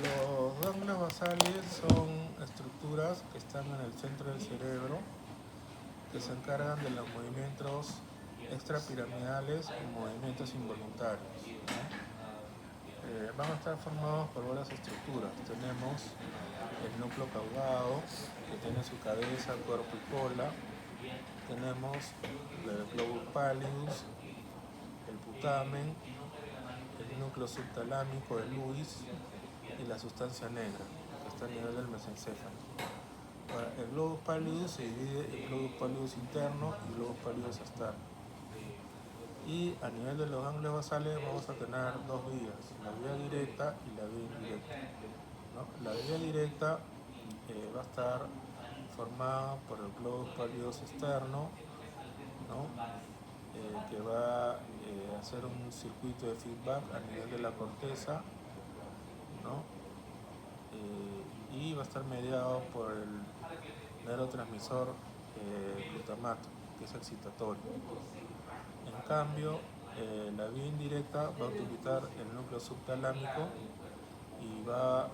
Los ganglios basales son estructuras que están en el centro del cerebro que se encargan de los movimientos extrapiramidales y movimientos involuntarios, ¿no? Van a estar formados por varias estructuras. Tenemos el núcleo caudado, que tiene su cabeza, cuerpo y cola. Tenemos el globus pallidus, el putamen, el núcleo subtalámico, el luis y la sustancia negra, que está a nivel del mesencéfalo. Ahora, el globus pallidus se divide en globus pallidus interno y globus pallidus externo. Y a nivel de los ganglios basales vamos a tener dos vías, la vía directa y la vía indirecta, ¿no? La vía directa va a estar formada por el globus pallidus externo, ¿no? Que va a hacer un circuito de feedback a nivel de la corteza, ¿no? Y va a estar mediado por el neurotransmisor glutamato, que es excitatorio. En cambio, la vía indirecta va a utilizar el núcleo subtalámico y va a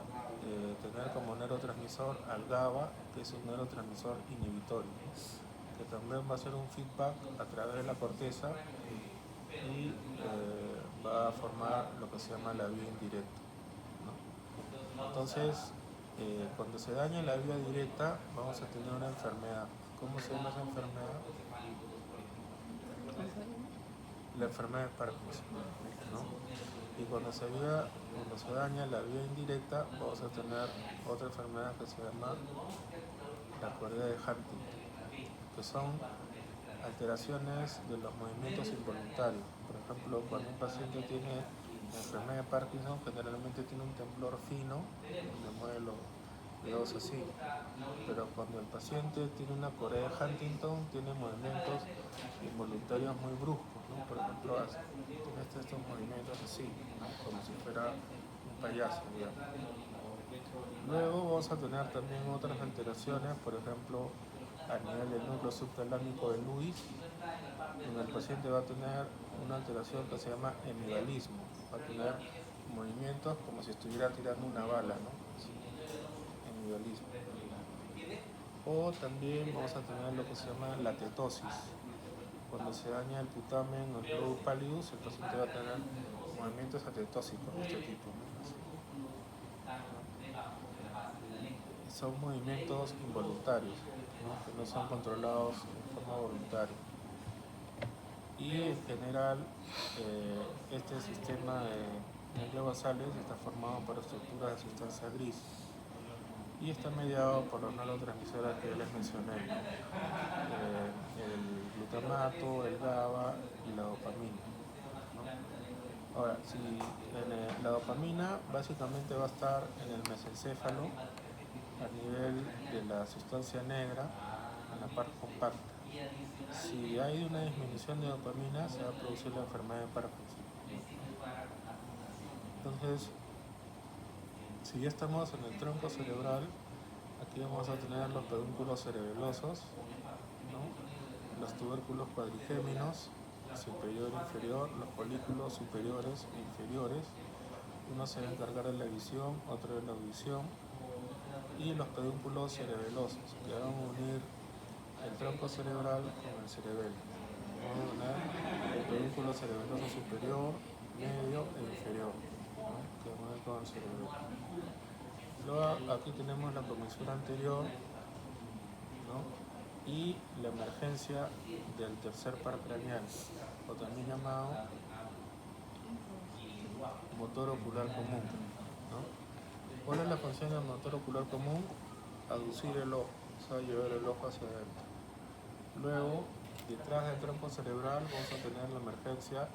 tener como neurotransmisor al GABA, que es un neurotransmisor inhibitorio, que también va a hacer un feedback a través de la corteza y va a formar lo que se llama la vía indirecta, ¿no? Entonces, cuando se daña la vía directa, vamos a tener una enfermedad. ¿Cómo se llama esa enfermedad? La enfermedad de Parkinson, ¿no? Y cuando se daña la vía indirecta, vamos a tener otra enfermedad que se llama la cualidad de Huntington, que son alteraciones de los movimientos involuntarios. Por ejemplo, cuando un paciente tiene la enfermedad de Parkinson, generalmente tiene un temblor fino, donde mueve los dedos así. Pero cuando el paciente tiene una corea de Huntington, tiene movimientos involuntarios muy bruscos, ¿no? Por ejemplo, tiene estos movimientos así, ¿no? Como si fuera un payaso, digamos. Luego vamos a tener también otras alteraciones, por ejemplo, a nivel del núcleo subtalámico de Lewis, donde el paciente va a tener una alteración que se llama hemivalismo, va a tener movimientos como si estuviera tirando una bala, ¿no? Sí, hemivalismo. O también vamos a tener lo que se llama la tetosis. Cuando se daña el putamen o el globus pallidus, el paciente va a tener movimientos atetósicos de este tipo, ¿no? Así. Son movimientos involuntarios, ¿no? Que no son controlados de forma voluntaria. Y en general, este sistema de ganglios basales está formado por estructuras de sustancia gris y está mediado por los neurotransmisores que les mencioné, el glutamato, el GABA y la dopamina, ¿no? Ahora, si la dopamina básicamente va a estar en el mesencéfalo a nivel de la sustancia negra, en la parte compacta. Si hay una disminución de dopamina, se va a producir la enfermedad de Parkinson. Entonces, si ya estamos en el tronco cerebral, aquí vamos a tener los pedúnculos cerebelosos, ¿no? Los tubérculos cuadrigéminos, superior e inferior, los folículos superiores e inferiores. Uno se va a encargar de la visión, otro de la audición, y los pedúnculos cerebelosos, que van a unir el tronco cerebral con el cerebelo. Vamos a tener el pedúnculo cerebeloso superior, medio e inferior, ¿no? Que van a unir con el cerebelo. Luego aquí tenemos la comisura anterior, ¿no? Y la emergencia del tercer par craneal, o también llamado motor ocular común, ¿no? ¿Cuál es la función del motor ocular común? Aducir el ojo, o sea, llevar el ojo hacia adentro. Luego, detrás del tronco cerebral vamos a tener la emergencia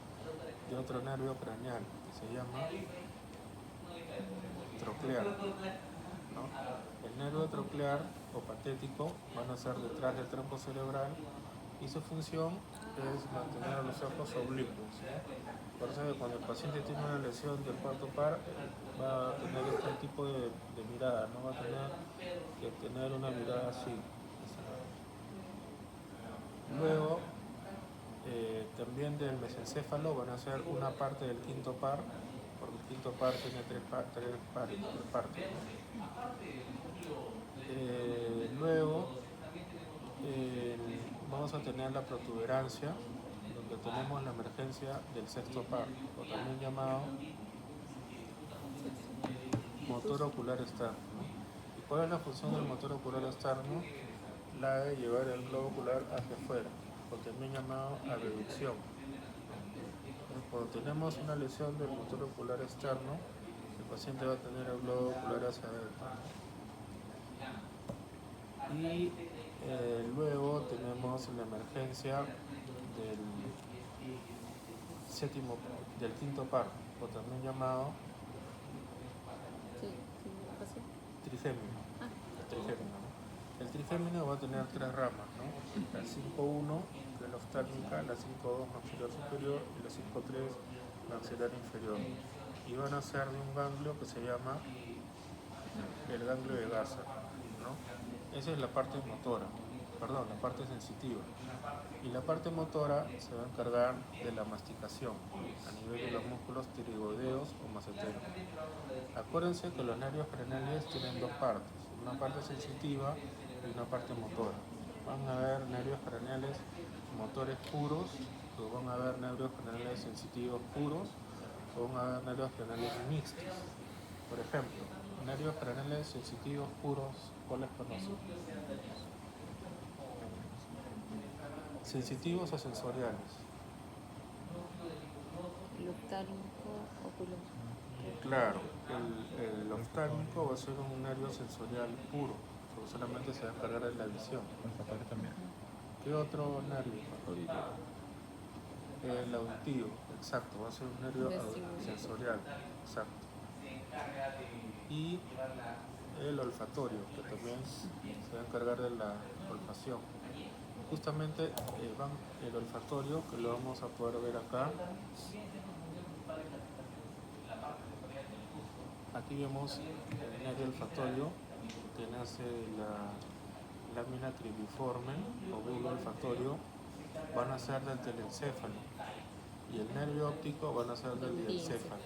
de otro nervio craneal que se llama troclear, ¿no? El nervio troclear o patético van a ser detrás del tronco cerebral y su función es mantener a los ojos oblicuos, ¿no? Por eso que cuando el paciente tiene una lesión del cuarto par, va a tener este tipo de mirada, no va a tener que tener una mirada así. Luego, también del mesencéfalo van a ser una parte del quinto par, porque el quinto par tiene tres partes, ¿no? Luego vamos a tener la protuberancia, donde tenemos la emergencia del sexto par, o también llamado motor ocular externo, ¿no? ¿Y cuál es la función del motor ocular externo? La de llevar el globo ocular hacia afuera, o también llamado abducción. Cuando tenemos una lesión del motor ocular externo, el paciente va a tener el globo ocular hacia adentro. Y luego tenemos la emergencia del quinto par, o también llamado trigémino. Trigémino, ¿no? El trigémino va a tener tres ramas, ¿no? La 5.1, que es la oftálmica, la 5.2 maxilar superior y la 5.3 maxilar inferior. Y van a ser de un ganglio que se llama el ganglio de Gasser, ¿no? Esa es la parte motora, perdón, la parte sensitiva. Y la parte motora se va a encargar de la masticación a nivel de los músculos tiroideos o maceteros. Acuérdense que los nervios craneales tienen dos partes, una parte sensitiva y una parte motora. Van a haber nervios craneales motores puros, o van a haber nervios craneales sensitivos puros, o van a haber nervios craneales mixtos. Por ejemplo, nervios craneales sensitivos puros, ¿cuáles conocen? ¿Sensitivos o sensoriales? El oftálmico ocular. Claro, el oftálmico va a ser un nervio sensorial puro, porque solamente se va a encargar de la visión. ¿Qué otro nervio? El auditivo, exacto, va a ser un nervio sensorial, exacto. Y el olfatorio, que también se va a encargar de la olfacción. Justamente el olfatorio, que lo vamos a poder ver acá. Aquí vemos el nervio olfatorio, que nace la lámina cribiforme o bulbo olfatorio, van a ser del telencéfalo, y el nervio óptico van a ser del diencéfalo.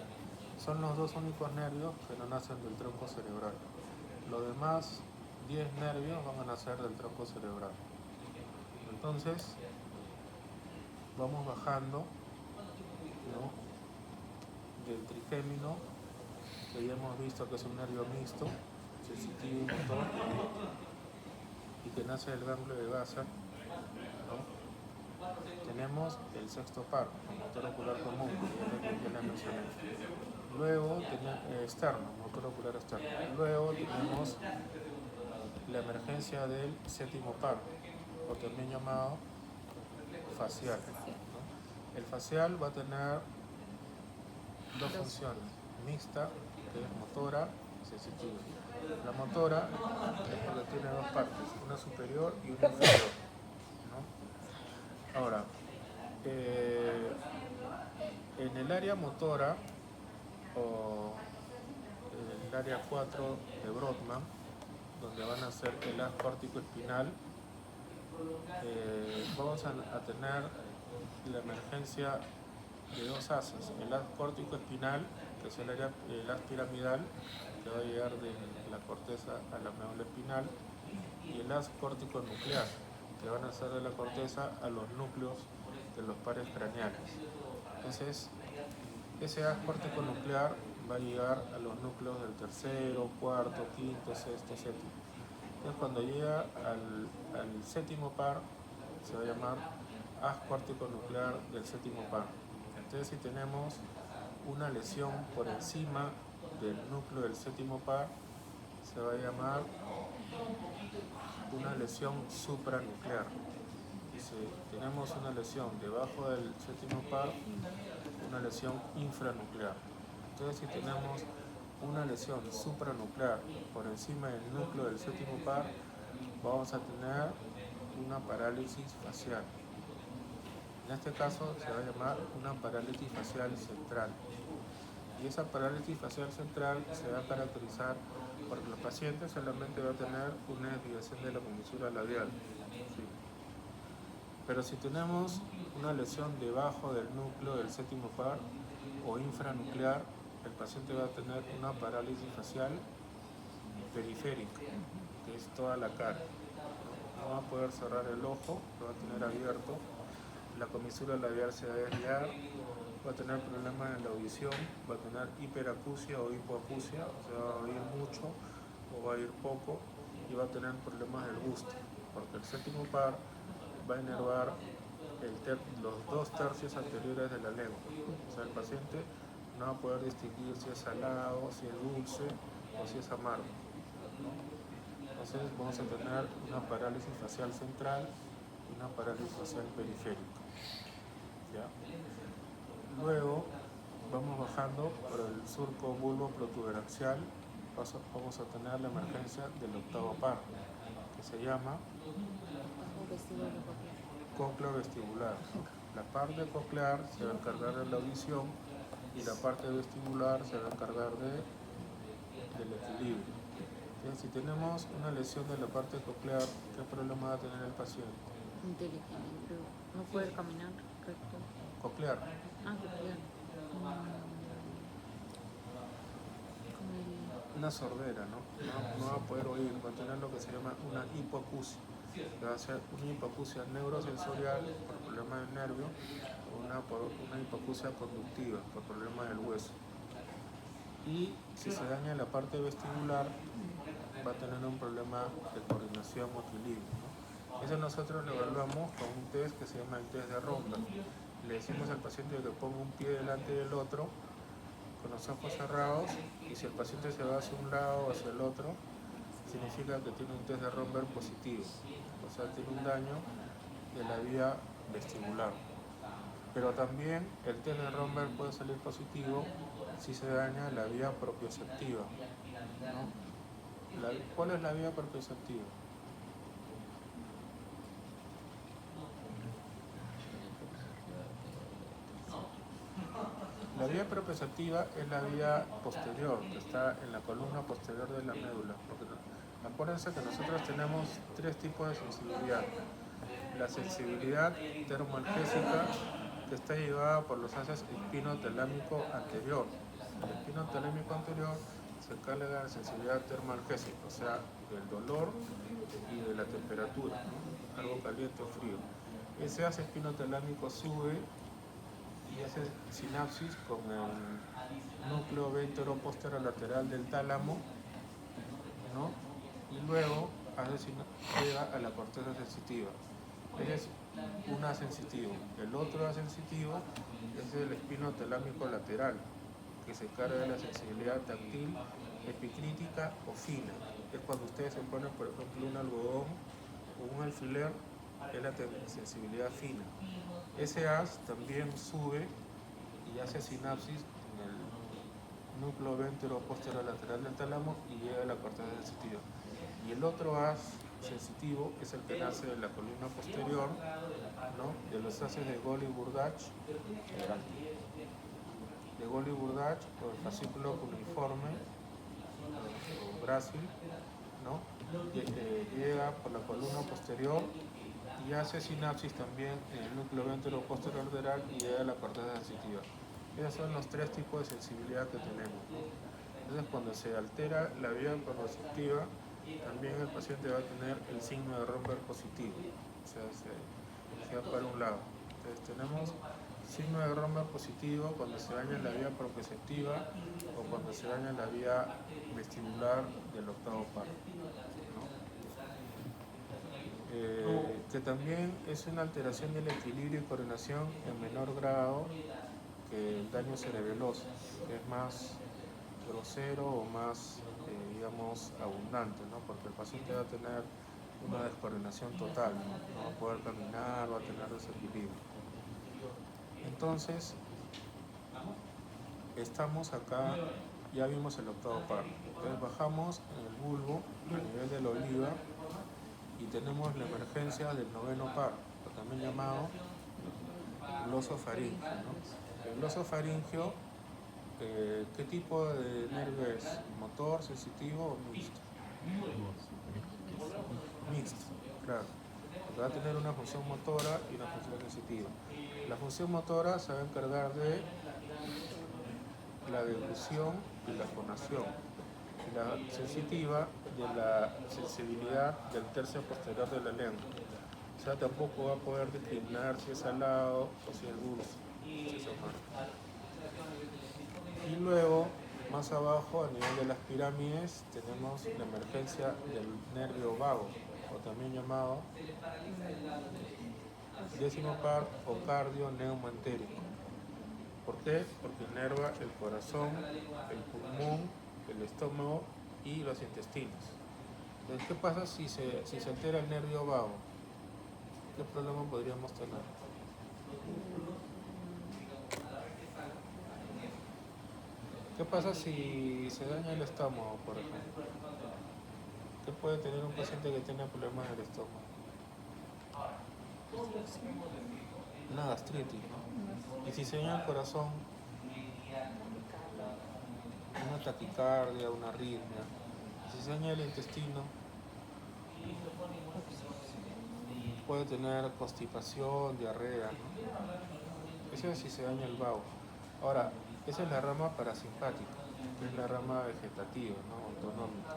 Son los dos únicos nervios que no nacen del tronco cerebral. Los demás 10 nervios van a nacer del tronco cerebral. Entonces, vamos bajando, ¿no?, del trigémino, que ya hemos visto que es un nervio mixto, sensitivo y motor, y que nace del ganglio de Gasser, ¿no? Tenemos el sexto par, el motor ocular común, que ya la mencioné. Luego externo, motor ocular externo. Luego tenemos la emergencia del séptimo par, o también llamado facial, ¿no? El facial va a tener dos funciones, mixta, que es motora, y sensitiva. La motora es porque tiene dos partes, una superior y una inferior, ¿no? Ahora, en el área motora, o en el área 4 de Brodmann, donde van a ser el haz córtico-espinal, vamos a tener la emergencia de dos haces, el haz córtico-espinal, que es el haz piramidal, que va a llegar de la corteza a la médula espinal, y el haz córtico-nuclear, que van a ser de la corteza a los núcleos de los pares craneales. Entonces, ese haz córtico-nuclear va a llegar a los núcleos del tercero, cuarto, quinto, sexto, séptimo. Entonces, cuando llega al séptimo par, se va a llamar haz córtico-nuclear del séptimo par. Entonces, si tenemos una lesión por encima del núcleo del séptimo par, se va a llamar una lesión supranuclear. Y si tenemos una lesión debajo del séptimo par, una lesión infranuclear. Entonces, si tenemos una lesión supranuclear por encima del núcleo del séptimo par, vamos a tener una parálisis facial. En este caso se va a llamar una parálisis facial central. Y esa parálisis facial central se va a caracterizar porque el paciente solamente va a tener una desviación de la comisura labial. ¿Sí? Pero si tenemos una lesión debajo del núcleo del séptimo par o infranuclear, el paciente va a tener una parálisis facial periférica, que es toda la cara. No va a poder cerrar el ojo, lo va a tener abierto, la comisura labial se va a desviar, va a tener problemas en la audición, va a tener hiperacusia o hipoacusia, o sea, va a oír mucho o va a oír poco, y va a tener problemas del gusto, porque el séptimo par va a inervar los 2 tercios anteriores de la lengua. O sea, el paciente no va a poder distinguir si es salado, si es dulce o si es amargo, ¿no? Entonces vamos a tener una parálisis facial central y una parálisis facial periférica, ¿ya? Luego vamos bajando por el surco bulbo-protuberancial, vamos a tener la emergencia del octavo par, que se llama cócleo vestibular. La parte coclear se va a encargar de la audición y la parte vestibular se va a encargar del equilibrio. Entonces, si tenemos una lesión de la parte coclear, ¿qué problema va a tener el paciente? Del equilibrio. No poder caminar recto. Coclear. Coclear. Una sordera, ¿no? No va a poder oír, va a tener lo que se llama una hipoacusia. Va a ser una hipoacusia neurosensorial por problema del nervio o una hipoacusia conductiva por problema del hueso. Y si se daña la parte vestibular, va a tener un problema de coordinación o equilibrio, ¿no? Eso nosotros lo evaluamos con un test que se llama el test de Romberg. Le decimos al paciente que ponga un pie delante del otro con los ojos cerrados, y si el paciente se va hacia un lado o hacia el otro, significa que tiene un test de Romberg positivo, o sea, tiene un daño de la vía vestibular. Pero también el test de Romberg puede salir positivo si se daña la vía propioceptiva, ¿no? ¿Cuál es la vía propioceptiva? La vía propioceptiva es la vía posterior, que está en la columna posterior de la médula. Acuérdense que nosotros tenemos 3 tipos de sensibilidad. La sensibilidad termoalgésica, que está llevada por los haces espinotalámico anterior. El espinotalámico anterior se encarga de la sensibilidad termoalgésica, o sea, del dolor y de la temperatura, ¿no? Algo caliente o frío. Ese haz espinotalámico sube y hace sinapsis con el núcleo ventero-posterolateral del tálamo, ¿no? Y luego llega a la corteza sensitiva. Ese es un haz sensitivo. El otro haz sensitivo es el espinotalámico lateral, que se encarga de la sensibilidad táctil, epicrítica o fina. Es cuando ustedes se ponen, por ejemplo, un algodón o un alfiler, es la sensibilidad fina. Ese haz también sube y hace sinapsis en el núcleo ventero-posterolateral del tálamo y llega a la corteza sensitiva. Y el otro haz sensitivo es el que nace de la columna posterior, ¿no? De los haces de Golgi-Burdach, o el fascículo cuneiforme, o Brasil, ¿no? Llega por la columna posterior y hace sinapsis también en el núcleo ventero-posterolateral y llega a la corteza sensitiva. Esos son los 3 tipos de sensibilidad que tenemos, ¿no? Entonces, cuando se altera la vía propioceptiva, también el paciente va a tener el signo de Romberg positivo, o sea, se va para un lado. Entonces, tenemos signo de Romberg positivo cuando se daña la vía propioceptiva o cuando se daña la vía vestibular del octavo par, ¿no? Que también es una alteración del equilibrio y coordinación en menor grado que el daño cerebeloso, que es más grosero o más, digamos, abundante, ¿no? Porque el paciente va a tener una descoordinación total, ¿no? No va a poder caminar, va a tener desequilibrio. Entonces, estamos acá, ya vimos el octavo par. Entonces bajamos en el bulbo a nivel de la oliva y tenemos la emergencia del noveno par, también llamado glosofaringio, ¿no? El glosofaringio, ¿qué tipo de nervio es? ¿Motor, sensitivo o mixto? Mixto, claro. Porque va a tener una función motora y una función sensitiva. La función motora se va a encargar de la la deglución y la fonación. Y la sensitiva de la sensibilidad del tercio posterior de la lengua. O sea, tampoco va a poder discriminar si es salado o si es dulce, si es amargo. Y luego, más abajo, a nivel de las pirámides, tenemos la emergencia del nervio vago, o también llamado décimo par o cardio neumoentérico. ¿Por qué? Porque inerva el corazón, el pulmón, el estómago y los intestinos. Entonces, ¿qué pasa si se altera el nervio vago? ¿Qué problema podríamos tener? ¿Qué pasa si se daña el estómago, por ejemplo? ¿Qué puede tener un paciente que tiene problemas del estómago? Una gastritis, ¿no? Y si se daña el corazón, una taquicardia, una arritmia. Y si se daña el intestino, puede tener constipación, diarrea, ¿no? Eso es si se daña el vago. Ahora, esa es la rama parasimpática, que es la rama vegetativa, ¿no? Autonómica.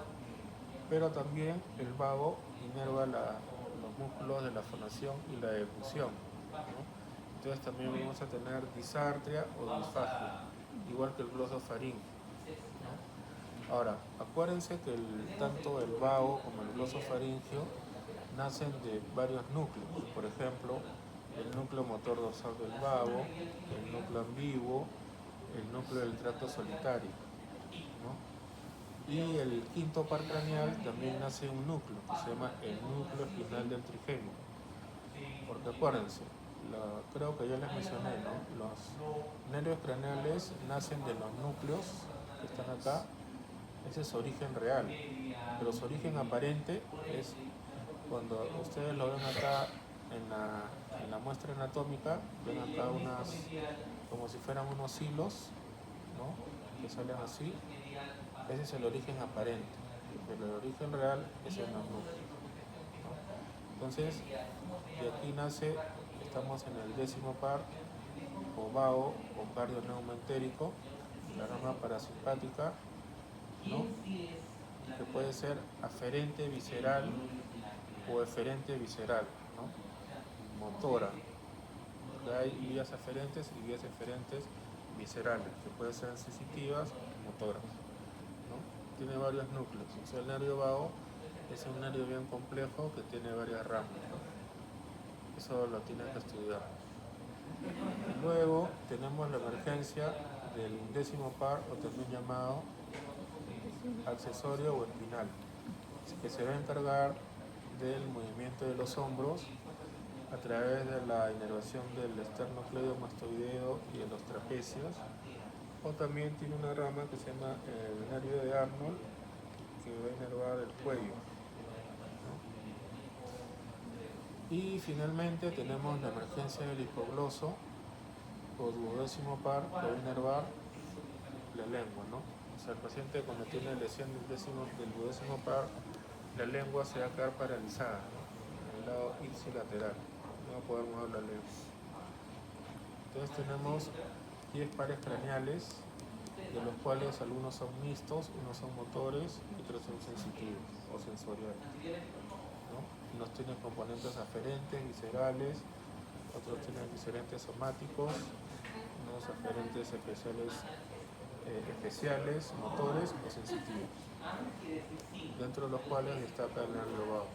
Pero también el vago inerva los músculos de la fonación y la ejecución, ¿no? Entonces también vamos a tener disartria o disfagia, igual que el glosofaríngeo, ¿no? Ahora, acuérdense que tanto el vago como el glosofaríngeo nacen de varios núcleos. Por ejemplo, el núcleo motor dorsal del vago, el núcleo ambiguo, el núcleo del tracto solitario, ¿no? Y el quinto par craneal también nace un núcleo que se llama el núcleo espinal del trigémino. Porque acuérdense, creo que ya les mencioné, ¿no? Los nervios craneales nacen de los núcleos que están acá. Ese es su origen real. Pero su origen aparente es cuando ustedes lo ven acá en la muestra anatómica, ven acá como si fueran unos hilos, ¿no? Que salen así. Ese es el origen aparente, pero el origen real es en los núcleos, ¿no? Entonces, de aquí nace, estamos en el décimo par, o vago, o cardio neumoentérico, la rama parasimpática, ¿no? Que puede ser aferente visceral o eferente visceral, ¿no? Motora. Hay vías aferentes y vías eferentes viscerales, que pueden ser sensitivas o motoras, ¿no? Tiene varios núcleos. O sea, el nervio vago es un nervio bien complejo que tiene varias ramas, ¿no? Eso lo tienen que estudiar. Luego tenemos la emergencia del décimo par, o también llamado accesorio o espinal, que se va a encargar del movimiento de los hombros a través de la inervación del esternocleidomastoideo y de los trapecios, o también tiene una rama que se llama el nervio de Arnold, que va a inervar el cuello, ¿no? Y finalmente tenemos la emergencia del hipogloso o duodécimo par, que va a inervar la lengua, ¿no? O sea, el paciente cuando tiene lesión del duodécimo par, la lengua se va a quedar paralizada, ¿no? En el lado ipsilateral, no va a poder mover la lengua. Entonces tenemos 10 pares craneales, de los cuales algunos son mixtos, unos son motores y otros son sensitivos o sensoriales, ¿no? Unos tienen componentes aferentes, viscerales, otros tienen viscerentes somáticos, unos aferentes especiales, motores o sensitivos, dentro de los cuales destaca el nervio vago.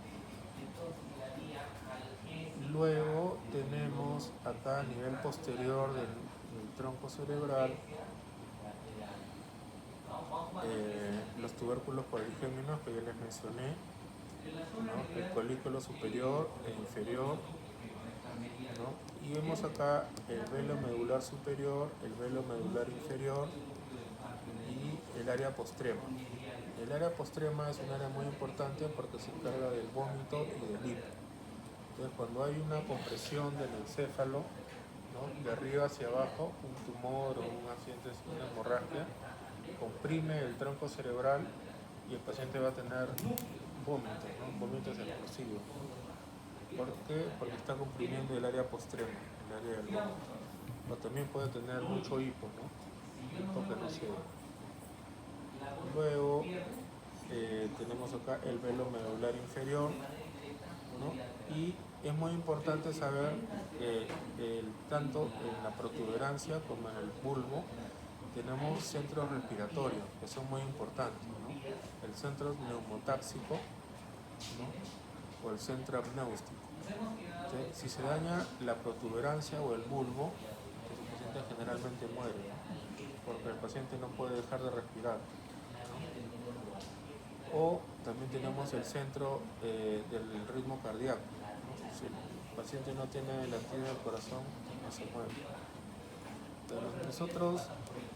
Luego tenemos acá a nivel posterior del tronco cerebral los tubérculos cuadrigéminos que ya les mencioné, ¿no? El colículo superior e inferior, ¿no? Y vemos acá el velo medular superior, el velo medular inferior y el área postrema. El área postrema es un área muy importante porque se encarga del vómito y del hipo. Entonces, cuando hay una compresión del encéfalo, ¿no? De arriba hacia abajo, un tumor o un accidente, una hemorragia, comprime el tronco cerebral y el paciente va a tener vómitos, ¿no? Vómitos explosivos. ¿Por qué? Porque está comprimiendo el área postrema, el área del vómito. O también puede tener mucho hipo, ¿no? tiempo que no se dé. Luego tenemos acá el velo medular inferior, ¿no? Y es muy importante saber tanto en la protuberancia como en el bulbo tenemos centros respiratorios que son muy importantes, ¿no? El centro neumotáxico, ¿no? O el centro apnéustico. Entonces, si se daña la protuberancia o el bulbo, el paciente generalmente muere, ¿no? Porque el paciente no puede dejar de respirar, ¿no? O también tenemos el centro del ritmo cardíaco, ¿no? Si el paciente no tiene latido del corazón, no se mueve. Entonces, nosotros,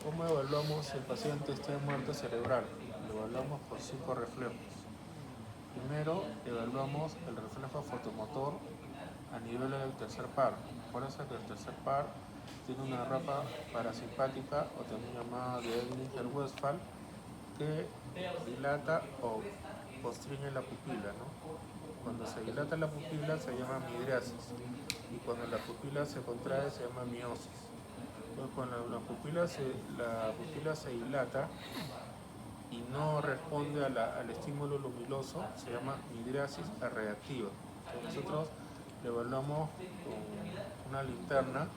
¿cómo evaluamos si el paciente está en muerte cerebral? Lo evaluamos por 5 reflejos. Primero, evaluamos el reflejo fotomotor a nivel del tercer par. Por eso que el tercer par tiene una rapa parasimpática, o también llamada de Edlinger-Westphal, que dilata o constriñe la pupila, ¿no? Cuando se dilata la pupila se llama midriasis, y cuando la pupila se contrae se llama miosis. Entonces, cuando la pupila se dilata y no responde al estímulo luminoso, se llama midriasis reactiva. Entonces, nosotros le evaluamos con una linterna,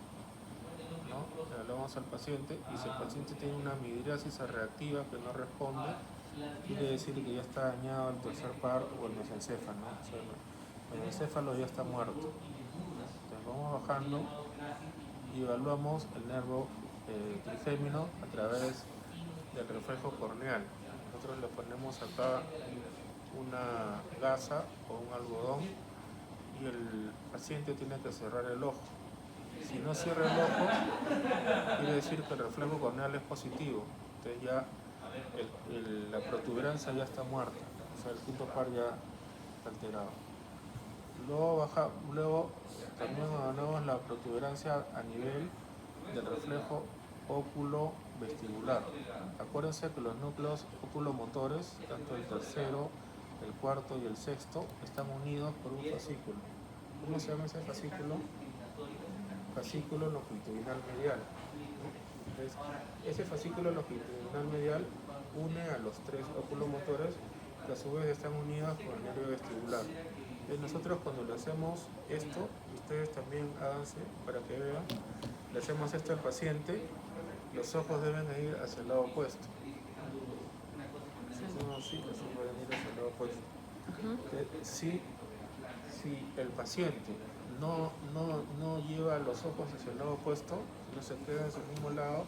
¿no? Le evaluamos al paciente, y si el paciente tiene una midriasis reactiva que no responde, quiere decir que ya está dañado el tercer par o el mesencéfalo, ¿no? O sea, el mesencéfalo ya está muerto. Entonces vamos bajando y evaluamos el nervio trigémino a través del reflejo corneal. Nosotros le ponemos acá una gasa o un algodón y el paciente tiene que cerrar el ojo. Si no cierra el ojo, quiere decir que el reflejo corneal es positivo. Entonces ya la protuberancia ya está muerta, o sea, el quinto par ya está alterado. Luego también evaluamos la protuberancia a nivel del reflejo óculo-vestibular. Acuérdense que los núcleos oculomotores, tanto el tercero, el cuarto y el sexto, están unidos por un fascículo. ¿Cómo se llama ese fascículo? Fascículo longitudinal medial. Entonces, ese fascículo longitudinal medial une a los 3 oculomotores, que a su vez están unidos por el nervio vestibular. Nosotros, cuando le hacemos esto, ustedes también háganse para que vean, le hacemos esto al paciente, los ojos deben ir hacia el lado opuesto. Si hacemos así, los ojos deben ir hacia el lado opuesto. Si el paciente no lleva los ojos hacia el lado opuesto, no se queda en su mismo lado,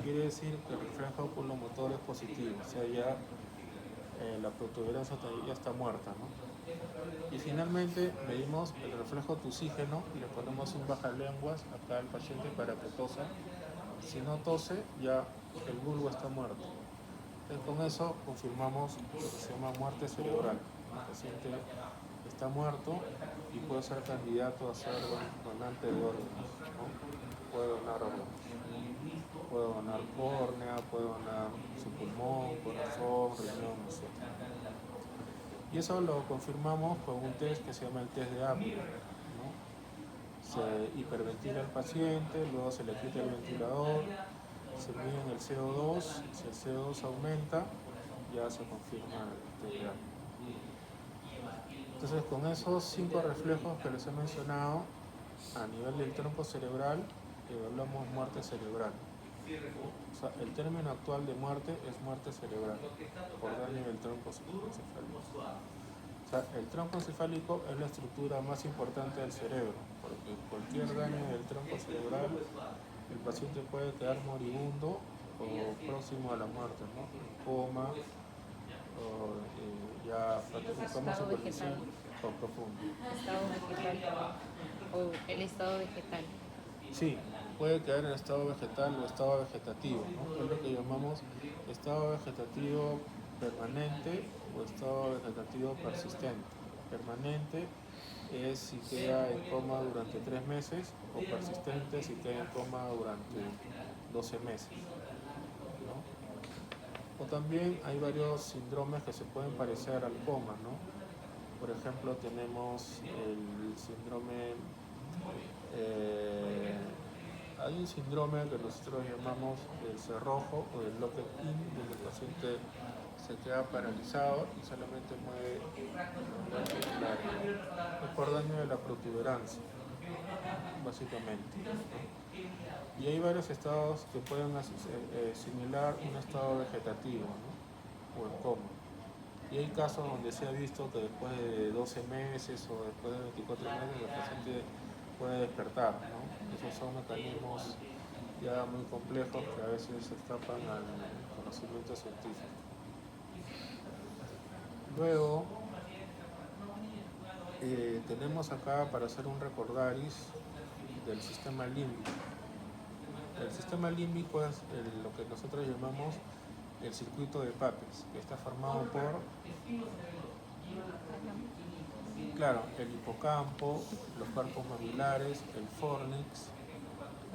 quiere decir que el reflejo oculomotor es positivo, o sea, ya la protuberancia ya está muerta, ¿no? Y finalmente medimos el reflejo tusígeno y le ponemos un bajalenguas acá al paciente para que tosa. Si no tose, ya el bulbo está muerto. Entonces, con eso confirmamos lo que se llama muerte cerebral. El paciente está muerto y puede ser candidato a ser donante de órganos, ¿no? Puede donar órganos. Puede donar córnea, puede donar su pulmón, corazón, riñón, etc. Y eso lo confirmamos con un test que se llama el test de Apgar, ¿no? Se hiperventila al paciente, luego se le quita el ventilador, se mide el CO2, si el CO2 aumenta, ya se confirma el test de Apgar. Entonces, con esos 5 reflejos que les he mencionado, a nivel del tronco cerebral, evaluamos muerte cerebral. O sea, el término actual de muerte es muerte cerebral, por daño del tronco encefálico. O sea, el tronco encefálico es la estructura más importante del cerebro, porque cualquier daño del tronco cerebral, el paciente puede quedar moribundo o próximo a la muerte, ¿no? En coma, o ya coma superficial o profundo. Estado vegetal o el estado vegetal. Sí, puede quedar en estado vegetal o estado vegetativo, ¿no? Es lo que llamamos estado vegetativo permanente o estado vegetativo persistente. Permanente es si queda en coma durante 3 meses, o persistente si queda en coma durante 12 meses, ¿no? O también hay varios síndromes que se pueden parecer al coma, ¿no? Por ejemplo, tenemos el síndrome hay un síndrome que nosotros llamamos el cerrojo o el lock-in, donde el paciente se queda paralizado y solamente mueve el área. Es por daño de la protuberancia, básicamente, ¿no? Y hay varios estados que pueden similar un estado vegetativo, ¿no? O en coma. Y hay casos donde se ha visto que después de 12 meses o después de 24 meses el paciente puede despertar, ¿no? Esos son mecanismos ya muy complejos que a veces escapan al conocimiento científico. Luego, tenemos acá para hacer un recordaris del sistema límbico. El sistema límbico es lo que nosotros llamamos el circuito de Papez, que está formado por, claro, el hipocampo, los cuerpos mamilares, el fornix,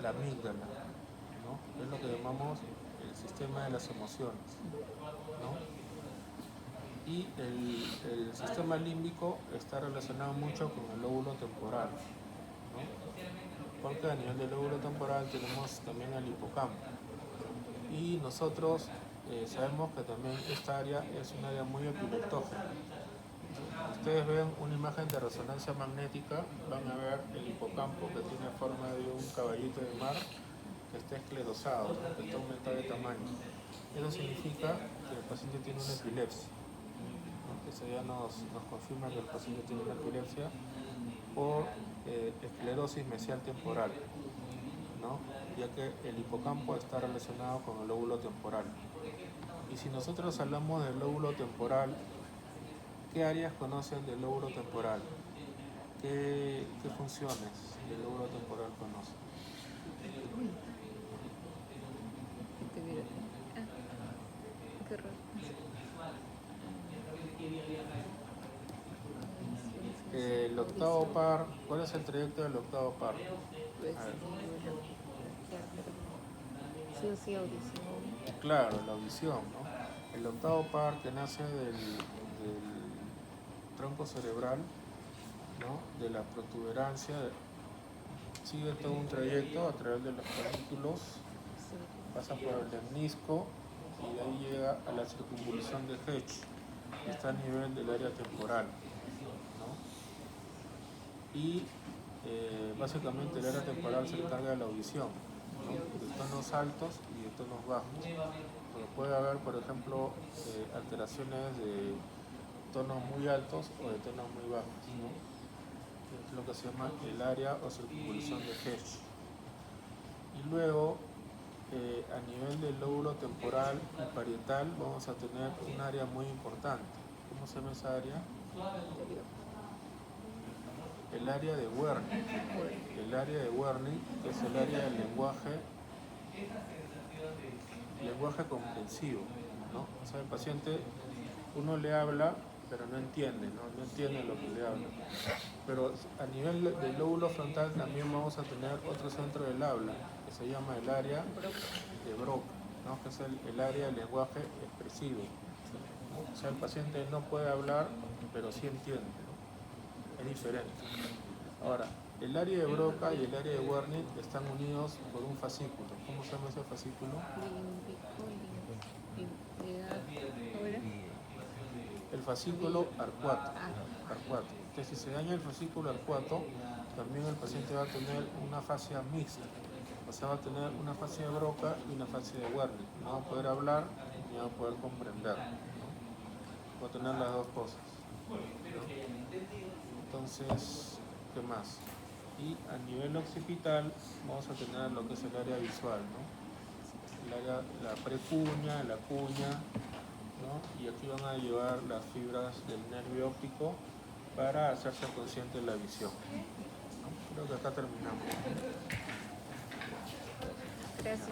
la amígdala, ¿no? Es lo que llamamos el sistema de las emociones, ¿no? Y el sistema límbico está relacionado mucho con el lóbulo temporal, ¿no? Porque a nivel del lóbulo temporal tenemos también el hipocampo. Y nosotros sabemos que también esta área es un área muy epileptógena. Ustedes ven una imagen de resonancia magnética, van a ver el hipocampo que tiene forma de un caballito de mar que está esclerosado, ¿no? Que está aumentado de tamaño. Eso significa que el paciente tiene una epilepsia. Eso ya nos confirma que el paciente tiene una epilepsia por esclerosis mesial temporal, ¿no? Ya que el hipocampo está relacionado con el lóbulo temporal. Y si nosotros hablamos del lóbulo temporal, ¿qué áreas conocen del lóbulo temporal? ¿Qué funciones del lóbulo temporal conocen? Qué raro. El octavo par, ¿cuál es el trayecto del octavo par? Sí, audición. Claro, la audición, ¿no? El octavo par que nace del tronco cerebral, ¿no? De la protuberancia, sigue todo un trayecto a través de los folículos, pasa por el lemnisco y de ahí llega a la circunvolución de Hedge, que está a nivel del área temporal, ¿no? Y básicamente el área temporal se encarga de la audición, ¿no? De tonos altos y de tonos bajos. Pero puede haber, por ejemplo, alteraciones de tonos muy altos o de tonos muy bajos, ¿no? Es lo que se llama el área o circunvolución de Hedge. Y luego, a nivel del lóbulo temporal y parietal, vamos a tener un área muy importante. ¿Cómo se llama esa área? El área de Wernicke. El área de Wernicke, que es el área del lenguaje comprensivo, ¿no? O sea, el paciente, uno le habla, pero no entiende, ¿no? No entiende lo que le habla. Pero a nivel del lóbulo frontal también vamos a tener otro centro del habla, que se llama el área de Broca, ¿no? Que es el área del lenguaje expresivo, ¿no? O sea, el paciente no puede hablar, pero sí entiende, ¿no? Es diferente. Ahora, el área de Broca y el área de Wernicke están unidos por un fascículo. ¿Cómo se llama ese fascículo? El fascículo arcuato. Entonces, si se daña el fascículo arcuato, también el paciente va a tener una fascia mixta. O sea, va a tener una fascia de Broca y una fascia de Wernicke. No va a poder hablar ni va a poder comprender, ¿no? Va a tener las dos cosas, ¿no? Entonces, ¿qué más? Y a nivel occipital vamos a tener lo que es el área visual, ¿no? El área, la precuña, la cuña, ¿no? Y aquí van a llevar las fibras del nervio óptico para hacerse consciente de la visión, ¿no? Creo que acá terminamos. Gracias.